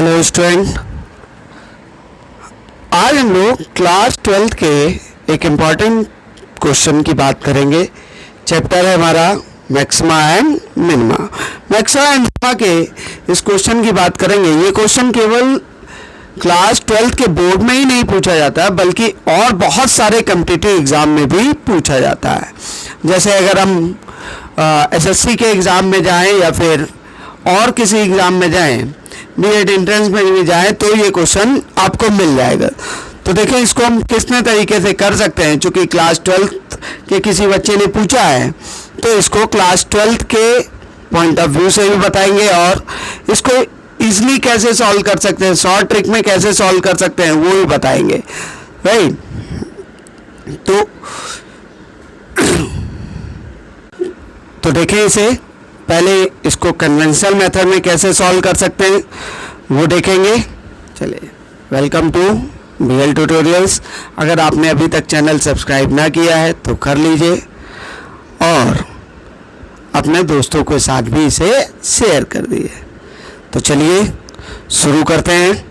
Hello student, आज हम लोग क्लास 12th के एक इम्पॉर्टेंट क्वेश्चन की बात करेंगे। चैप्टर है हमारा maxima and minima. Maxima and minima के इस क्वेश्चन की बात करेंगे। ये क्वेश्चन केवल क्लास 12th के बोर्ड में ही नहीं पूछा जाता है, बल्कि और बहुत सारे कॉम्पिटिटिव एग्ज़ाम में भी पूछा जाता है। जैसे अगर हम एसएससी के एग्ज़ाम में जाएं या फिर और किसी एग्ज़ाम में जाएं, बीएड एंट्रेंस में भी जाएं, तो ये क्वेश्चन आपको मिल जाएगा। तो देखें इसको हम कितने तरीके से कर सकते हैं। चूँकि क्लास 12th के किसी बच्चे ने पूछा है, तो इसको क्लास 12th के पॉइंट ऑफ व्यू से भी बताएंगे और इसको ईजिली कैसे सॉल्व कर सकते हैं, शॉर्ट ट्रिक में कैसे सॉल्व कर सकते हैं, वो भी बताएंगे। राइट, तो देखें इसे। पहले इसको कन्वेंशनल मेथड में कैसे सॉल्व कर सकते हैं वो देखेंगे। चलिए, वेलकम टू बीएल ट्यूटोरियल्स। अगर आपने अभी तक चैनल सब्सक्राइब ना किया है तो कर लीजिए और अपने दोस्तों के साथ भी इसे शेयर कर दीजिए। तो चलिए शुरू करते हैं।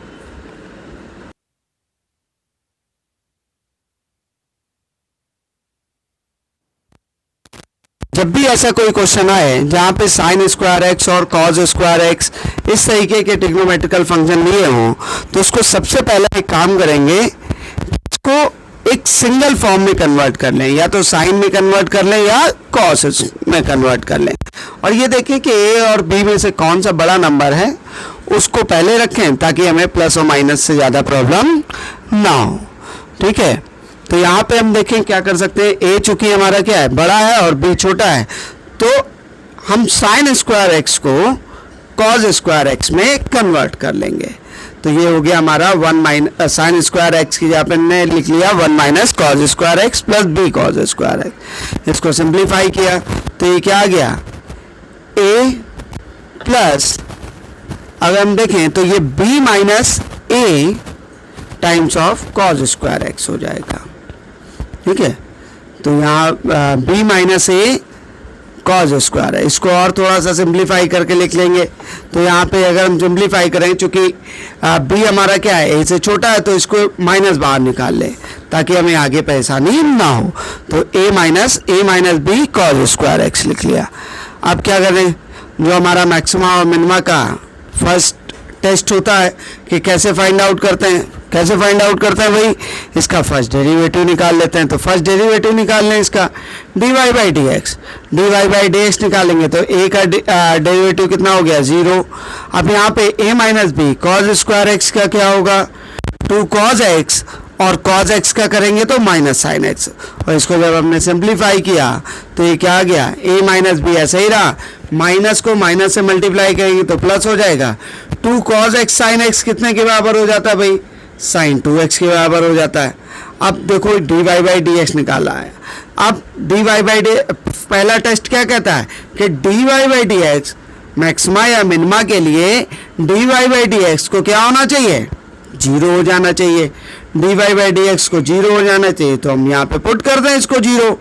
जब भी ऐसा कोई क्वेश्चन आए जहाँ पे साइन स्क्वायर एक्स और कॉज स्क्वायर एक्स इस तरीके के ट्रिग्नोमेट्रिकल फंक्शन लिए हों, तो उसको सबसे पहले एक काम करेंगे, इसको एक सिंगल फॉर्म में कन्वर्ट कर लें, या तो साइन में कन्वर्ट कर लें या कॉस में कन्वर्ट कर लें। और ये देखें कि ए और बी में से कौन सा बड़ा नंबर है उसको पहले रखें, ताकि हमें प्लस और माइनस से ज़्यादा प्रॉब्लम ना हो। ठीक है, तो यहाँ पे हम देखें क्या कर सकते हैं। ए चूंकि हमारा क्या है, बड़ा है, और बी छोटा है, तो हम साइन स्क्वायर एक्स को कॉज स्क्वायर एक्स में कन्वर्ट कर लेंगे। तो ये हो गया हमारा साइन स्क्वायर एक्स की जगह पे हमने लिख लिया 1 minus cos square x plus b cos square x. इसको सिंप्लीफाई किया तो ये क्या आ गया, ए प्लस, अगर हम देखें तो ये b minus a times of cos square x हो जाएगा। ठीक है, तो यहाँ b minus a cos square है। इसको और थोड़ा सा सिंप्लीफाई करके लिख लेंगे। तो यहाँ पे अगर हम सिंप्लीफाई करें, चूँकि b हमारा क्या है, a से छोटा है, तो इसको माइनस बाहर निकाल लें ताकि हमें आगे परेशानी ना हो। तो a minus b cos square x लिख लिया। अब क्या करें, जो हमारा मैक्सिमा और मिनिमा का फर्स्ट टेस्ट होता है कि कैसे फाइंड आउट करते हैं भाई, इसका फर्स्ट डेरिवेटिव निकाल लेते हैं। तो फर्स्ट डेरिवेटिव निकाल लें इसका, dy बाई डी एक्स निकालेंगे तो a का डेरिवेटिव कितना हो गया, 0। अब यहाँ पे a minus b cos square x का क्या होगा, 2 कॉज एक्स, और कॉज एक्स का करेंगे तो माइनस साइन एक्स। और इसको जब हमने सिंप्लीफाई किया तो ये क्या आ गया, a माइनस बी ऐसे ही रहा, माइनस को माइनस से मल्टीप्लाई करेंगे तो प्लस हो जाएगा। 2 कॉज एक्स साइन एक्स कितने के बराबर हो जाता है भाई, साइन 2x के बराबर हो जाता है। अब देखो dy बाई डी एक्स निकाला है। अब dy बाई डी, पहला टेस्ट क्या कहता है कि dy by d x maxima या मिनिमा के लिए dy बाई डी एक्स को क्या होना चाहिए, 0 हो जाना चाहिए। dy बाई डी एक्स को 0 हो जाना चाहिए, तो हम यहाँ पे पुट कर दें इसको 0।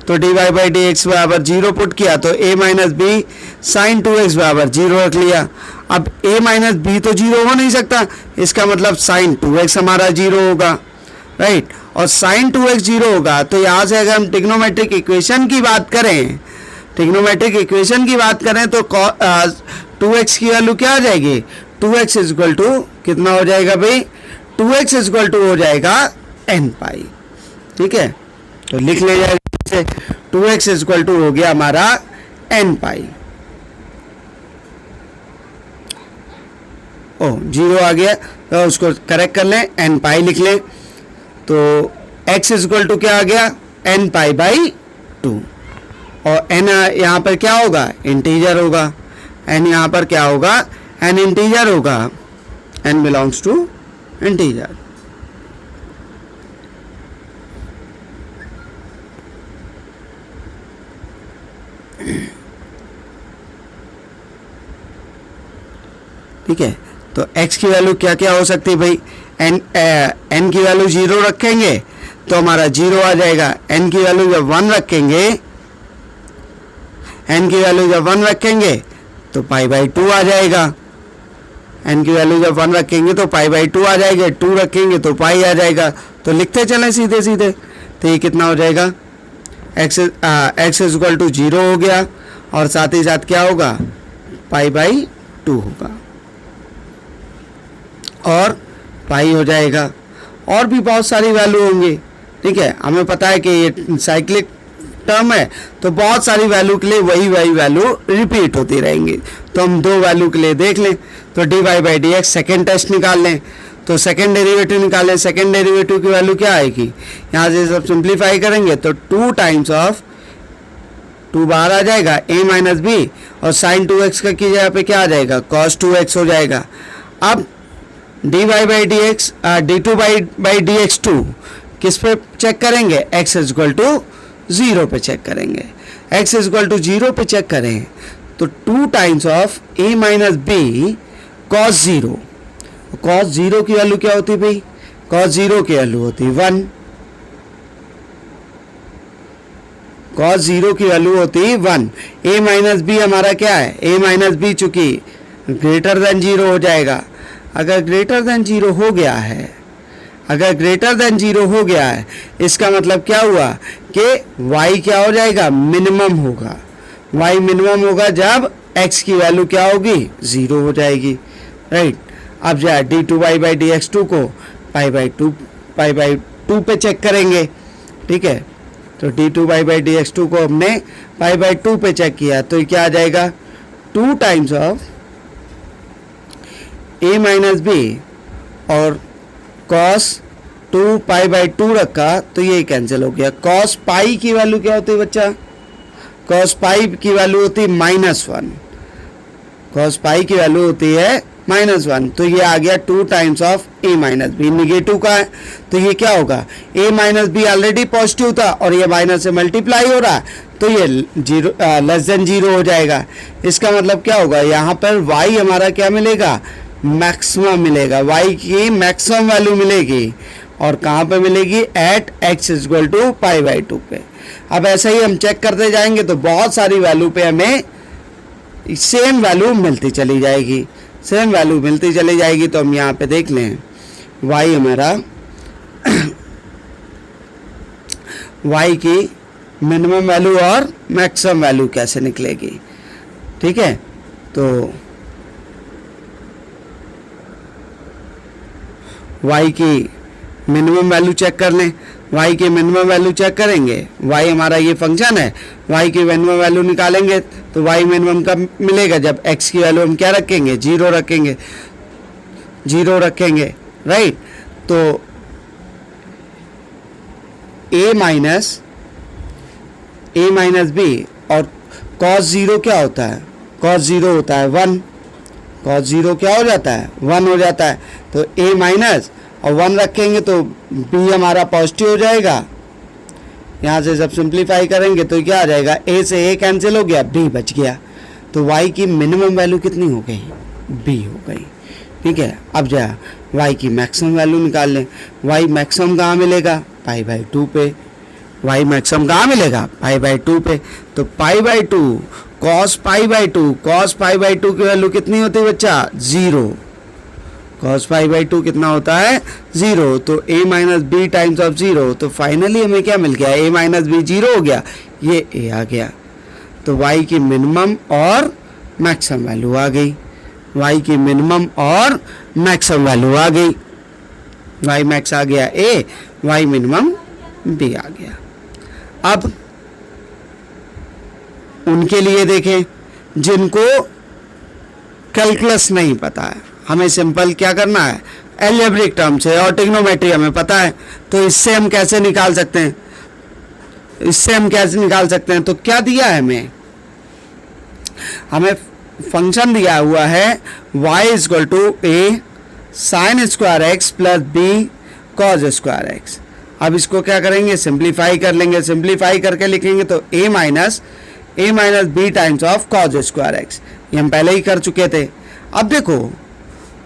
तो dy बाई डी एक्स बराबर 0 पुट किया तो a minus B sign 2x बराबर 0 रख लिया। अब a माइनस बी तो 0 हो नहीं सकता, इसका मतलब साइन 2x हमारा 0 होगा। राइट, और साइन 2x 0 होगा, तो यहाँ से अगर हम ट्रिग्नोमेट्रिक इक्वेशन की बात करें तो 2x की वैल्यू क्या आ जाएगी, 2x इज इक्वल टू कितना हो जाएगा भाई, 2x इज इक्वल टू हो जाएगा n पाई। ठीक है, तो लिख ले जाएगा 2x इज इक्वल टू हो गया हमारा n पाई। ओ 0 आ गया, तो उसको करेक्ट कर लें, n पाई लिख लें। तो x इज इक्वल टू क्या आ गया, n पाई बाई 2, और n यहाँ पर क्या होगा, इंटीजर होगा। n यहाँ पर क्या होगा, n इंटीजर होगा, n बिलोंग्स टू इंटीजर। ठीक है, तो x की वैल्यू क्या क्या हो सकती है भाई, n की वैल्यू 0 रखेंगे तो हमारा 0 आ जाएगा। n की वैल्यू जब 1 रखेंगे तो पाई बाई 2 आ जाएगा। एन की वैल्यू जब 1 रखेंगे तो पाई बाई 2 आ जाएगा, 2 रखेंगे तो पाई आ जाएगा। तो लिखते चलें सीधे सीधे। तो ये कितना हो जाएगा, एक्स इज इक्वल टू 0 हो गया और साथ ही साथ क्या होगा, पाई बाई 2 होगा और पाई हो जाएगा। और भी बहुत सारी वैल्यू होंगी, ठीक है। हमें पता है कि ये साइक्लिक टर्म है तो बहुत सारी वैल्यू के लिए वही वैल्यू रिपीट होती रहेंगी। तो हम 2 वैल्यू के लिए देख लें। तो d y by d x second test निकाल लें। तो सेकेंड डेरिवेटिव निकालें। सेकेंड डेरिवेटिव की वैल्यू क्या आएगी, यहाँ से सब सिंप्लीफाई करेंगे तो 2 टाइम्स ऑफ 2 बाहर आ जाएगा a माइनस बी और साइन 2x का की जगह पे क्या आ जाएगा, cos 2x हो जाएगा। अब d y by d x d two by d x 2 किस पे चेक करेंगे, x इज इक्वल टू 0 पे चेक करेंगे। x इज इक्वल टू 0 पे चेक करें तो 2 times of a minus b cos 0। cos 0 की वैल्यू क्या होती है भाई, cos 0 की वैल्यू होती है 1। cos 0 की वैल्यू होती है 1। a माइनस बी हमारा क्या है, a माइनस बी चूंकि ग्रेटर देन 0 हो जाएगा। अगर ग्रेटर देन 0 हो गया है, अगर ग्रेटर देन 0 हो गया है, इसका मतलब क्या हुआ कि y क्या हो जाएगा, मिनिमम होगा। y मिनिमम होगा जब x की वैल्यू क्या होगी, 0 हो जाएगी, राइट। अब जो d two y by d x 2 को पाई बाई 2 पे चेक करेंगे, ठीक है। तो d two y by d x 2 को हमने पाई बाई 2 पे चेक किया तो ये क्या आ जाएगा, 2 times of a minus b और cos 2 पाई बाई 2 रखा तो ये कैंसिल हो गया। cos पाई की वैल्यू क्या होती है बच्चा, cos पाई की वैल्यू होती है -1। cos पाई की वैल्यू होती है -1। तो ये आ गया 2 times of a minus b, negative का है तो ये क्या होगा, a minus b already positive था और ये माइनस से मल्टीप्लाई हो रहा है तो ये लेस देन 0 हो जाएगा। इसका मतलब क्या होगा, यहाँ पर y हमारा क्या मिलेगा, मैक्सिमम मिलेगा, y की मैक्सिमम वैल्यू मिलेगी और कहाँ पे मिलेगी, at x is equal to pi by 2 पे। अब ऐसे ही हम चेक करते जाएंगे तो बहुत सारी वैल्यू पे हमें सेम वैल्यू मिलती चली जाएगी, सेम वैल्यू मिलती चली जाएगी। तो हम यहाँ पे देख लें y हमारा y की मिनिमम वैल्यू और मैक्सिमम वैल्यू कैसे निकलेगी, ठीक है। तो y की मिनिमम वैल्यू चेक कर लें। y की मिनिमम वैल्यू चेक करेंगे, y हमारा ये फंक्शन है, y की मिनिमम वैल्यू निकालेंगे तो y मिनिमम कब मिलेगा, जब x की वैल्यू हम क्या रखेंगे, 0 रखेंगे, 0 रखेंगे, राइट। तो a माइनस बी और cos 0 क्या होता है, cos 0 होता है 1। cos 0 क्या हो जाता है, 1 हो जाता है। तो a माइनस और 1 रखेंगे तो b हमारा पॉजिटिव हो जाएगा। यहाँ से जब सिंप्लीफाई करेंगे तो क्या आ जाएगा, a से a कैंसिल हो गया, b बच गया। तो y की मिनिमम वैल्यू कितनी हो गई, b हो गई, ठीक है। अब जा y की मैक्सिमम वैल्यू निकाल लें। y मैक्सिमम कहाँ मिलेगा, पाई बाई 2 पे। y मैक्सिमम कहाँ मिलेगा, पाई बाई 2 पे। तो पाई by 2 cos pi by 2, cos pi by 2 की वैल्यू कितनी होती है बच्चा, 0। cos पाई बाई 2 कितना होता है, 0। तो a minus b times of 0। तो फाइनली हमें क्या मिल गया, a माइनस बी 0 हो गया, ये a आ गया। तो y की मिनिमम और मैक्सिमम वैल्यू आ गई, y की मिनिमम और मैक्सिमम वैल्यू आ गई। y मैक्स आ गया a, y मिनिमम b आ गया। अब उनके लिए देखें जिनको कैलकुलस नहीं पता है, हमें सिंपल क्या करना है, एल्जेब्रिक टर्म से और ट्रिग्नोमेट्री हमें पता है तो इससे हम कैसे निकाल सकते हैं, इससे हम कैसे निकाल सकते हैं। तो क्या दिया है हमें फंक्शन दिया हुआ है y is equal to a sine square x plus b cos square x. अब इसको क्या करेंगे, सिंप्लीफाई कर लेंगे, सिंप्लीफाई करके लिखेंगे तो a minus b times of cos square x, ये हम पहले ही कर चुके थे। अब देखो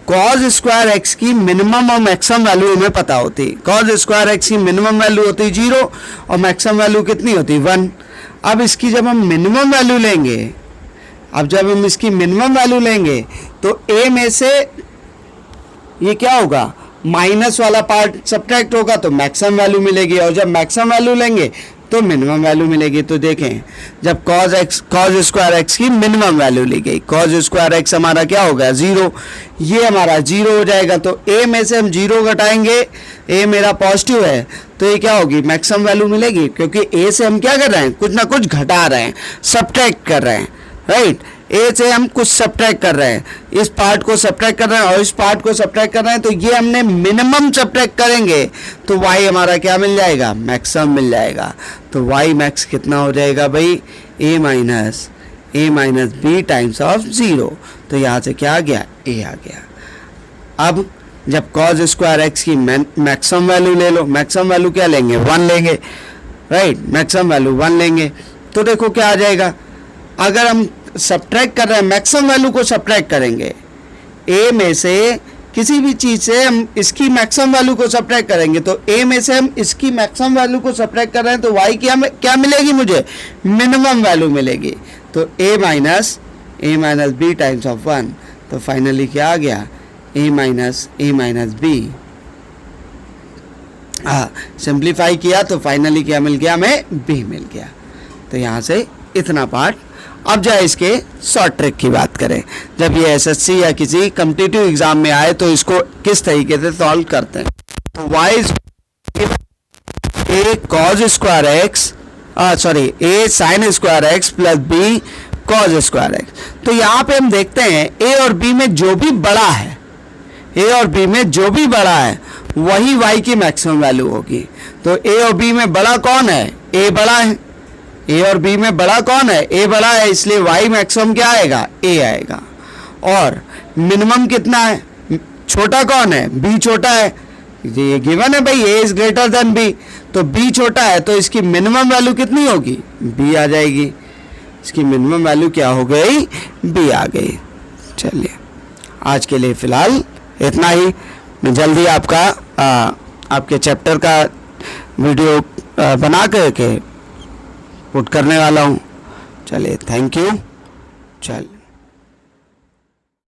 कॉज स्क्वायर एक्स की मिनिमम और मैक्सिमम वैल्यू हमें पता होती, कॉज स्क्वायर एक्स की मिनिमम वैल्यू होती 0 और मैक्सिमम वैल्यू कितनी होती 1। अब इसकी जब हम मिनिमम वैल्यू लेंगे, अब जब हम इसकी मिनिमम वैल्यू लेंगे तो a में से ये क्या होगा, माइनस वाला पार्ट सब्ट्रैक्ट होगा तो मैक्सिमम वैल्यू मिलेगी, और जब मैक्सिमम वैल्यू लेंगे तो मिनिमम वैल्यू मिलेगी। तो देखें जब cos स्क्वायर एक्स की मिनिमम वैल्यू ली गई, cos स्क्वायर एक्स हमारा क्या होगा 0, ये हमारा 0 हो जाएगा। तो a में से हम 0 घटाएंगे, a मेरा पॉजिटिव है तो ये क्या होगी, मैक्सिमम वैल्यू मिलेगी, क्योंकि a से हम क्या कर रहे हैं, कुछ ना कुछ घटा रहे हैं, सब्ट्रैक्ट कर रहे हैं, राइट। ए से हम कुछ सब्ट्रैक्ट कर रहे हैं, इस पार्ट को सब्ट्रैक्ट कर रहे हैं और इस पार्ट को सब्ट्रैक्ट कर रहे हैं, तो ये हमने मिनिमम सब्ट्रैक्ट करेंगे तो y हमारा क्या मिल जाएगा, मैक्सिमम मिल जाएगा। तो y मैक्स कितना हो जाएगा भाई, a minus b times of 0। तो यहाँ से क्या आ गया, a आ गया। अब जब cos स्क्वायर एक्स की मैक्सिमम वैल्यू ले लो, मैक्सिमम वैल्यू क्या लेंगे, 1 लेंगे, राइट, मैक्सिमम वैल्यू 1 लेंगे। तो देखो क्या आ जाएगा, अगर हम सब्ट्रैक्ट कर रहे हैं, मैक्सिमम वैल्यू को सब्ट्रैक्ट करेंगे, a में से किसी भी चीज़ से हम इसकी मैक्सिमम वैल्यू को सब्ट्रैक्ट करेंगे, तो a में से हम इसकी मैक्सिमम वैल्यू को सब्ट्रैक्ट कर रहे हैं तो y की हमें क्या मिलेगी, मुझे मिनिमम वैल्यू मिलेगी। तो a minus b times of 1, तो फाइनली क्या आ गया, a माइनस बी। हाँ, सिंप्लीफाई किया तो फाइनली क्या मिल गया, हमें b मिल गया। तो यहाँ से इतना पार्ट। अब जाए इसके शॉर्ट ट्रिक की बात करें, जब ये एसएससी या किसी कॉम्पिटिटिव एग्जाम में आए तो इसको किस तरीके से सॉल्व करते हैं। तो y is a cos square x a sin square x plus b cos square x. तो यहाँ पे हम देखते हैं a और b में जो भी बड़ा है, a और b में जो भी बड़ा है वही y की मैक्सिमम वैल्यू होगी। तो a और b में बड़ा कौन है, a बड़ा है, a और b में बड़ा कौन है, a बड़ा है, इसलिए y मैक्सिमम क्या आएगा, a आएगा। और मिनिमम कितना है, छोटा कौन है, b छोटा है, ये गिवन है भाई a is greater than b, तो b छोटा है तो इसकी मिनिमम वैल्यू कितनी होगी, b आ जाएगी। इसकी मिनिमम वैल्यू क्या हो गई, b आ गई। चलिए आज के लिए फिलहाल इतना ही, मैं जल्दी आपके चैप्टर का वीडियो बना करके पुट करने वाला हूँ। चलिए थैंक यू। चल